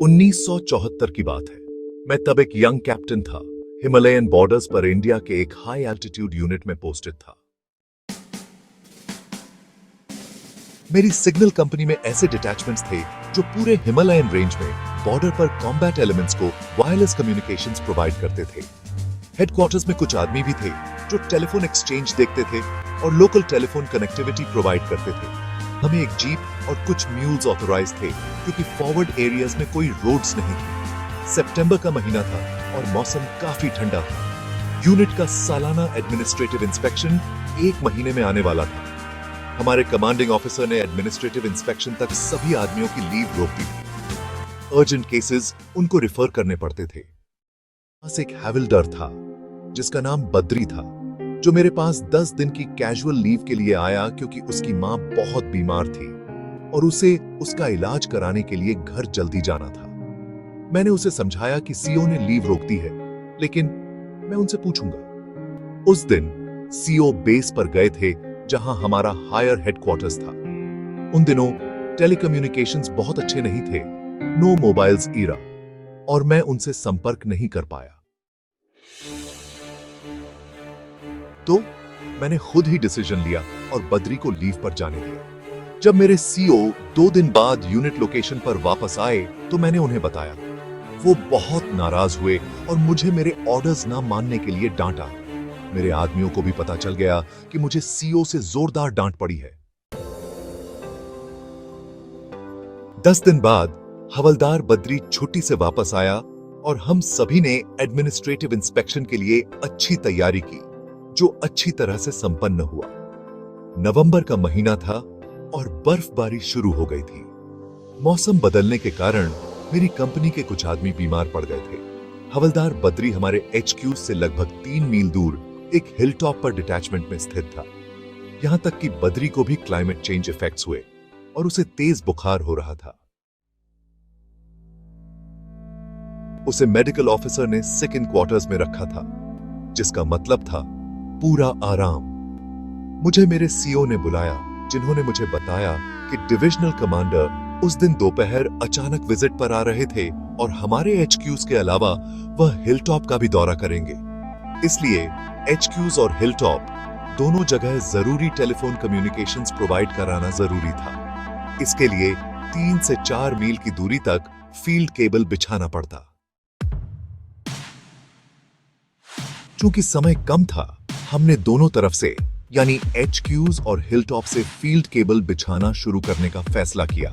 1974 की बात है। मैं तब एक यंग कैप्टन था। हिमालयन बॉर्डर्स पर इंडिया के एक हाई एल्टीट्यूड यूनिट में पोस्टेड था। मेरी सिग्नल कंपनी में ऐसे डिटैचमेंट्स थे जो पूरे हिमालयन रेंज में बॉर्डर पर कॉम्बैट एलिमेंट्स को वायरलेस कम्युनिकेशंस प्रोवाइड करते थे। हेडक्वार्टर्स में कुछ आदमी भी थे जो टेलीफोन एक्सचेंज देखते थे और लोकल टेलीफोन कनेक्टिविटी प्रोवाइड करते थे। हमें एक जीप और कुछ म्यूल्स ऑथराइज थे क्योंकि फॉरवर्ड एरियाज में कोई रोड्स नहीं थी। सितंबर का महीना था और मौसम काफी ठंडा था। यूनिट का सालाना एडमिनिस्ट्रेटिव इंस्पेक्शन 1 महीने में आने वाला था। हमारे कमांडिंग ऑफिसर ने एडमिनिस्ट्रेटिव इंस्पेक्शन तक सभी आदमियों की लीव रोक दी थी। अर्जेंट केसेस उनको रिफर करने पड़ते थे। पास एक हैविलडर था जिसका नाम बद्री था, जो मेरे पास 10 दिन की कैजुअल लीव के लिए आया क्योंकि उसकी मां बहुत बीमार थी और उसे उसका इलाज कराने के लिए घर जल्दी जाना था। मैंने उसे समझाया कि सीओ ने लीव रोक दी है, लेकिन मैं उनसे पूछूंगा। उस दिन सीओ बेस पर गए थे जहां हमारा हायर हेडक्वार्टर्स था। उन दिनों टेलीकम्युनिकेशंस बहुत अच्छे नहीं थे, नो मोबाइल्स ईरा, और मैं उनसे संपर्क नहीं कर पाया। तो मैंने खुद ही डिसीजन लिया और बद्री को लीव पर जाने दिया। जब मेरे सीओ 2 दिन बाद यूनिट लोकेशन पर वापस आए तो मैंने उन्हें बताया। वो बहुत नाराज हुए और मुझे मेरे ऑर्डर्स ना मानने के लिए डांटा। मेरे आदमियों को भी पता चल गया कि मुझे सीओ से जोरदार डांट पड़ी है। 10 दिन बाद हवलदार बद्री छुट्टी से वापस आया और हम सभी ने एडमिनिस्ट्रेटिव इंस्पेक्शन के लिए अच्छी तैयारी की, जो अच्छी तरह से संपन्न हुआ। नवंबर का महीना था और बर्फबारी शुरू हो गई थी। मौसम बदलने के कारण मेरी कंपनी के कुछ आदमी बीमार पड़ गए थे। हवलदार बद्री हमारे HQ से लगभग 3 मील दूर एक हिल टॉप पर डिटैचमेंट में स्थित था। यहां तक कि बद्री को भी क्लाइमेट चेंज इफेक्ट्स हुए और उसे तेज बुखार हो रहा था। उसे मेडिकल ऑफिसर ने सिक इन क्वार्टर्स में रखा था, जिसका मतलब था पूरा आराम। मुझे मेरे सीओ ने बुलाया, जिन्होंने मुझे बताया कि डिविजनल कमांडर उस दिन दोपहर अचानक विजिट पर आ रहे थे और हमारे HQs के अलावा वह हिलटॉप का भी दौरा करेंगे। इसलिए HQs और हिलटॉप दोनों जगह जरूरी टेलीफोन कम्युनिकेशंस प्रोवाइड कराना जरूरी था। इसके लिए 3 से 4 मील की दूरी तक फील्ड केबल बिछाना पड़ता। चूंकि समय कम था, हमने दोनों तरफ से यानी HQs और हिलटॉप से फील्ड केबल बिछाना शुरू करने का फैसला किया।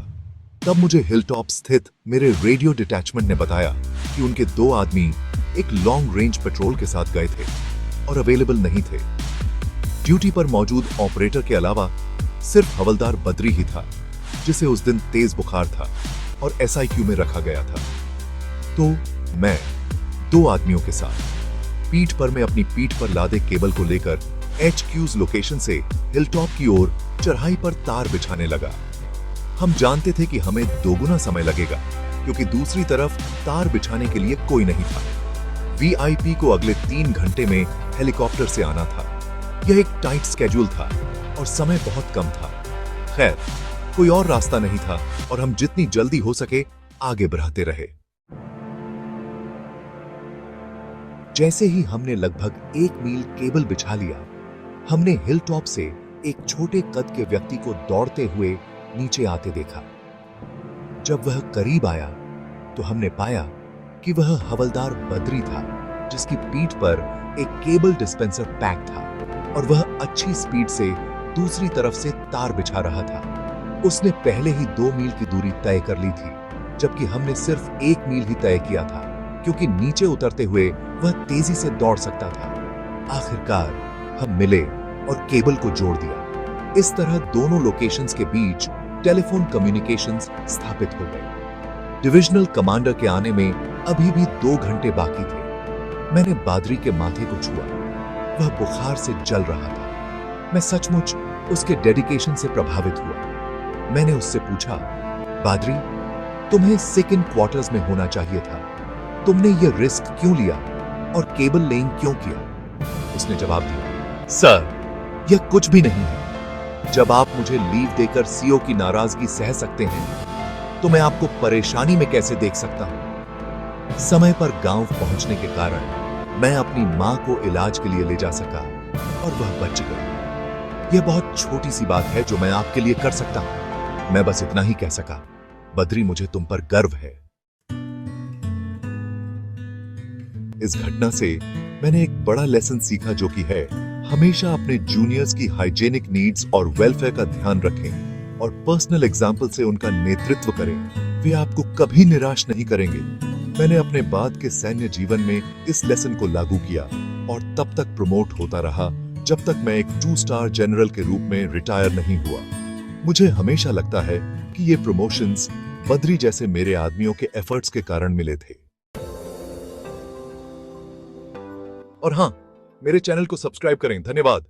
तब मुझे हिलटॉप स्थित मेरे रेडियो डिटैचमेंट ने बताया कि उनके 2 आदमी एक लॉन्ग रेंज पेट्रोल के साथ गए थे और अवेलेबल नहीं थे। ड्यूटी पर मौजूद ऑपरेटर के अलावा सिर्फ हवलदार बद्री ही था, जिसे उस दिन तेज बुखार था और SIQ में रखा गया था। तो मैं 2 आदमियों के साथ पीठ पर में अपनी पीठ पर लादे केबल को लेकर HQs लोकेशन से हिलटॉप की ओर चढ़ाई पर तार बिछाने लगा। हम जानते थे कि हमें 2 गुना समय लगेगा क्योंकि दूसरी तरफ तार बिछाने के लिए कोई नहीं था। VIP को अगले 3 घंटे में हेलीकॉप्टर से आना था। यह एक टाइट स्केड्यूल था और समय बहुत कम था। खैर, कोई और रास्ता नहीं था और हम जितनी जल्दी हो सके आगे बढ़ाते रहे। जैसे ही हमने लगभग 1 मील केबल बिछा लिया, हमने हिलटॉप से एक छोटे कद के व्यक्ति को दौड़ते हुए नीचे आते देखा। जब वह करीब आया तो हमने पाया कि वह हवलदार बद्री था, जिसकी पीठ पर एक केबल डिस्पेंसर पैक था और वह अच्छी स्पीड से दूसरी तरफ से तार बिछा रहा था। उसने पहले ही 2 मील की दूरी तय कर ली थी, जबकि हमने सिर्फ 1 मील ही तय किया था, क्योंकि नीचे उतरते हुए वह तेजी से दौड़ सकता था। आखिरकार हम मिले और केबल को जोड़ दिया। इस तरह दोनों लोकेशंस के बीच टेलीफोन कम्युनिकेशंस स्थापित हो गए। डिविजनल कमांडर के आने में अभी भी 2 घंटे बाकी थे। मैंने बादरी के माथे को छुआ। वह बुखार से जल रहा था। मैं सचमुच उसके डेडिकेशन से प्रभावित हुआ। मैंने उससे पूछा, बादरी, तुम्हें सिक इन क्वार्टर्स में होना चाहिए था। तुमने यह रिस्क क्यों लिया और केबल लेइंग क्यों किया? उसने जवाब दिया, सर, यह कुछ भी नहीं है। जब आप मुझे लीव देकर सीओ की नाराजगी सह सकते हैं, तो मैं आपको परेशानी में कैसे देख सकता हूं? समय पर गांव पहुंचने के कारण मैं अपनी मां को इलाज के लिए ले जा सका और वह बच गई। यह बहुत छोटी सी बात है जो मैं आपके लिए कर सकता हूं। मैं बस इतना ही कह सका, बद्री मुझे तुम पर गर्व है। इस घटना से मैंने एक बड़ा लेसन सीखा जो कि है हमेशा अपने जूनियर्स की हाइजेनिक नीड्स और वेलफेयर का ध्यान रखें और पर्सनल एग्जाम्पल से उनका नेतृत्व करें। वे आपको कभी निराश नहीं करेंगे। मैंने अपने बाद के सैन्य जीवन में इस लेसन को लागू किया और तब तक प्रमोट होता रहा जब तक मैं एक 2 स्टार जनरल के रूप में रिटायर नहीं हुआ। मुझे हमेशा लगता है कि ये प्रमोशंस बद्री जैसे मेरे आदमियों के एफर्ट्स के कारण मिले थे। और हां, मेरे चैनल को सब्सक्राइब करें। धन्यवाद।